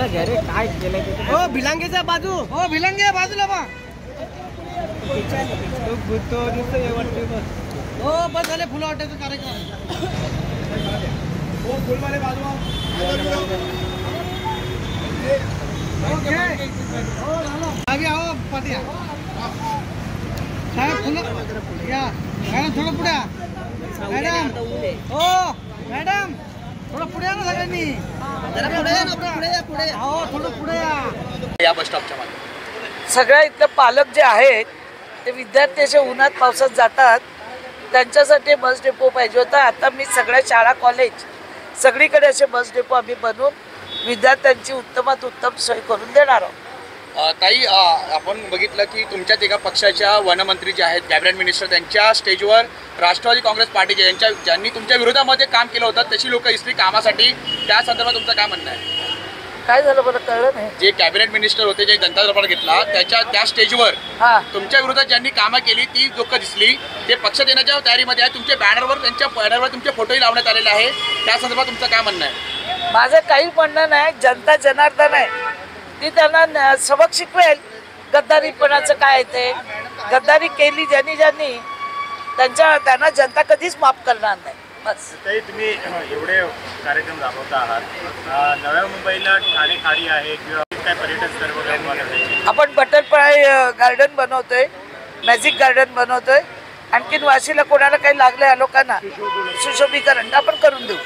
काय केलंय हो भिलांगेच्या बाजू हो भिलांगे बाजूला बा हो बस झाले फुलं वाटायचं कार्यक्रम हो फुलवाले बाजू आगे आओ पाटिया साहेब फुलं या मॅडम थोडं पुढे मॅडम हो मॅडम थोडं पुढे या ना सगळ्यांनी पुढे हो थोडं पुढे या बस स्टॉपच्या मागे सगळ्या इथले पालक जे आहेत ते विद्यार्थी असे उन्हात पावसात जातात त्यांच्यासाठी बस डेपो पाहिजे होता। आता मी सगळ्या शाळा कॉलेज सगळीकडे असे बस डेपो आम्ही बनवून विद्यार्थ्यांची उत्तमात उत्तम सोय करून देणार आहोत। ताई आपण बघितलं की तुमच्याच एका पक्षाच्या वनमंत्री जे आहेत कॅबिनेट मिनिस्टर त्यांच्या स्टेजवर राष्ट्रवादी काँग्रेस पार्टीचे ज्यांनी तुमच्या विरोधामध्ये काम केलं होतं तशी लोक इसली कामासाठी त्या संदर्भात तुमचं काय म्हणणं आहे? काय झालं बरं कळलं नाही। जे कॅबिनेट मिनिस्टर होते जे जनता दरबार घेतला त्या स्टेजवर तुमच्या विरोधात ज्यांनी कामं केली ती लोक दिसली ते पक्ष देण्याच्या तयारीमध्ये आहे। तुमच्या बॅनरवर त्यांच्या बॅनरवर तुमचे फोटोही लावण्यात आलेले आहे त्या संदर्भात तुमचं काय म्हणणं आहे? माझं काही म्हणणं नाही। जनता जनार्दन आहे ती त्यांना सबक शिकवेल गद्दारीपणाचं काय ते गद्दारी केली ज्यांनी त्यांना जनता कधीच माफ करणार नाही। बस ताई तुम्ही एवढे कार्यक्रम राबवता आहात नव्या मुंबईला ठाणे खाडी आहे किंवा काय पर्यटन स्थळ वगैरे आपण बटरफ्लाय गार्डन बनवतोय मॅजिक गार्डन बनवतोय आणखीन वाशीला कोणाला काही लागले लोकांना सुशोभीकरण आपण करून देऊ।